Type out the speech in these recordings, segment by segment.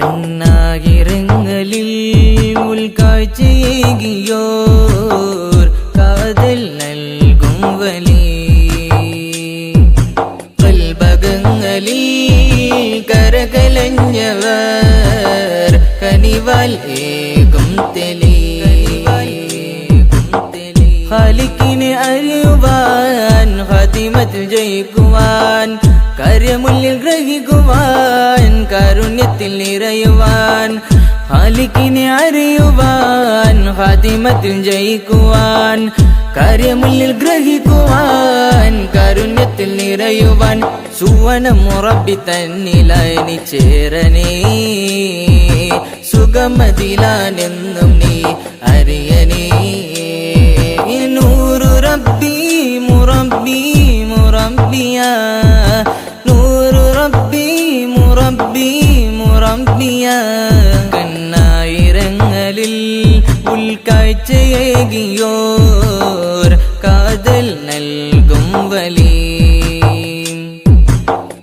കണ്ണായിരങ്ങളിൽ ഉൾക്കാഴ്ചയേകിയോർ കാതൽ നൽകും വലി കൽബകങ്ങളിൽ കരകലഞ്ഞവർ കനിവാൽ ഏകും തെളി ഖാലിഖിനെ അറിയുവാൻ ഖാതിമത്തിൽ ജയിക്കുവാൻ കാര്യമുള്ളിൽ ഗ്രഹിക്കുവാൻ കാരുണ്യത്തിൽ നിറയുവാൻ ഖാലിഖിനെ അറിയുവാൻ ഖാതിമത്തിൽ ജയിക്കുവാൻ കാര്യമുള്ളിൽ ഗ്രഹിക്കുവാൻ കാരുണ്യത്തിൽ നിറയുവാൻ സുവനം റബ്ബി തന്നിലായി ചേരണേ സുഗമതിലാനെന്നും നീ അറിയനേ നൂറു റബ്ബി മുറബ്ബി മുറബ്ബിയാ നൂറു റബ്ബി മുറബ്ബി മുറബ്ബിയാ കണ്ണായിരങ്ങളിൽ ഉൾക്കാഴ്ചയേകിയോർ കാതൽ നൽകും വലി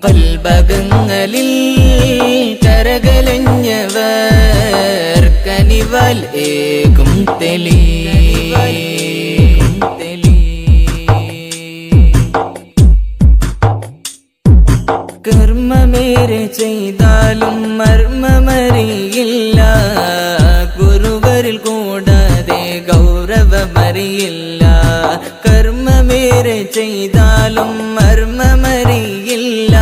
കൽബകങ്ങളിൽ കരകലഞ്ഞവർ കനിവാൽ ഏകും തെളി കർമ്മമേറെ ചെയ്താലും മർമ്മമറിയില്ല ഗുരുവരിൽ കൂടാതെ ഗൗരവമറിയില്ല കർമ്മമേറെ ചെയ്താലും മർമ്മമറിയില്ല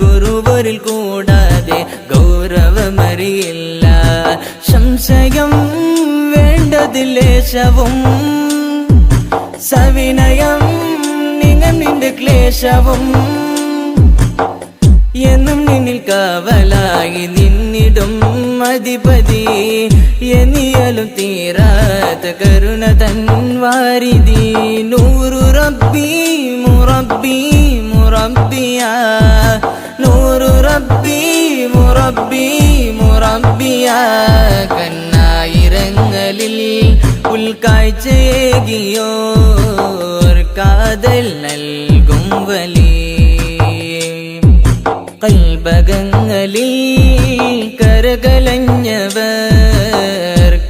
ഗുരുവരിൽ കൂടാതെ ഗൗരവമറിയില്ല സംശയം വേണ്ടതിലേശവും സവിനയം നിങ്ങൾ നിന്റെ ക്ലേശവും എന്നും നിന്നിൽ കാവലായി നിന്നിടും അധിപതി എന്നിയാലും തീരാത്ത കരുണ തൻ വാരിധി നൂറു റബ്ബി മുറബ്ബി മുറബ്ബിയാ നൂറു റബ്ബി മുറബ്ബി മുറബ്ബിയാ കണ്ണായിരങ്ങളിൽ ഉൾക്കാഴ്ചയേകിയോർ കാതൽ നൽകും വലി കൽബകങ്ങളിൽ കരകലഞ്ഞവർ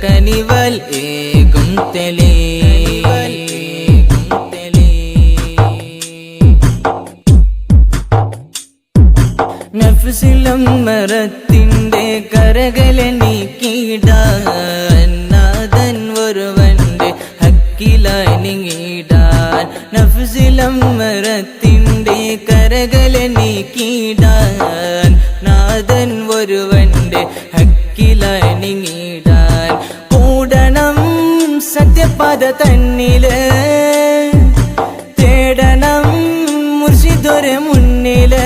കനിവാൽ ഏകും തെളി നഫ്സിലും മരത്തിന്റെ കരകലനീക്കിടാൻ നാഥൻ ഒരുവന്റെ ഹക്കിലായി നീങ്ങിടാൻ നഫ്സിലും മരത്തിന്റെ കരകലനീക്കിടാൻ നാഥൻ ഒരുവന്റെ ഹക്കിലായി നീങ്ങിടാൻ കൂടണം സത്യപാത തന്നില് തേടണം മുർശിദൊരെ മുന്നില്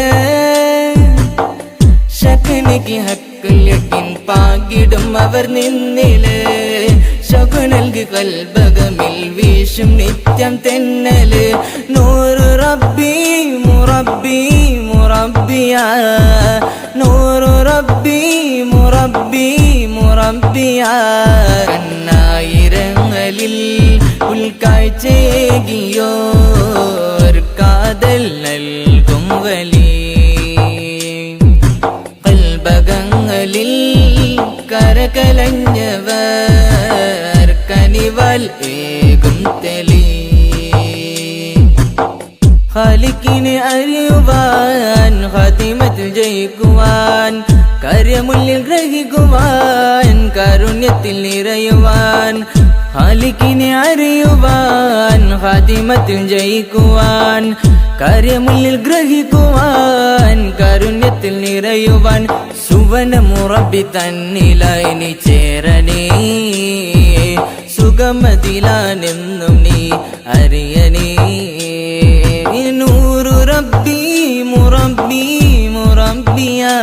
ശക്നിക്ക് ഹക്കിൽ യഖീൻ പാകിടും അവർ നിന്നില് ശകു നൽകി കൽബകമിൽ വീശും നിത്യം തെന്നല് നൂറു റബ്ബി മുറബ്ബി മുറബ്ബിയാ നൂറു റബ്ബി മുറബ്ബി മുറബ്ബിയാ കണ്ണായിരങ്ങളിൽ ഉൾക്കാഴ്ചയേകിയോർ കാതൽ നൽകും വലി കൽബകങ്ങളിൽ കരകലഞ്ഞവർ കനിവാൽ ഏകും തെളി ഖാലിഖിനെ അറിയുവാൻ ഖാതിമത്തിൽ ജയിക്കുവാൻ കാര്യമുള്ളിൽ ഗ്രഹിക്കുവാൻ കാരുണ്യത്തിൽ നിറയുവാൻ ഖാലിഖിനെ അറിയുവാൻ ഖാതിമത്തിൽ ജയിക്കുവാൻ കാര്യമുള്ളിൽ ഗ്രഹിക്കുവാൻ കാരുണ്യത്തിൽ നിറയുവാൻ സുവനമു റബ്ബി തന്നിലായി ചേരണേ സുഗമതിലാനെന്നും നീ അറിയനേ നൂറു റബ്ബി മുറബ്ബി മുറബ്ബിയാ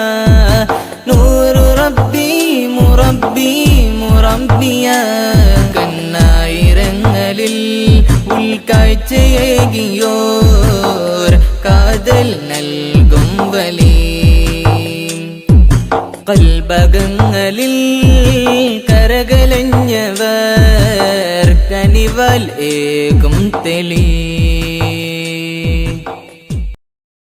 നൂറു റബ്ബി മുറബ്ബി മുറബ്ബിയാ കണ്ണായിരങ്ങളിൽ ഉൾക്കാഴ്ചയേകിയോർ കാതൽ നൽകും വലി കൽബകങ്ങളിൽ കരകലഞ്ഞവർ കനിവാൽ ഏകും തെളി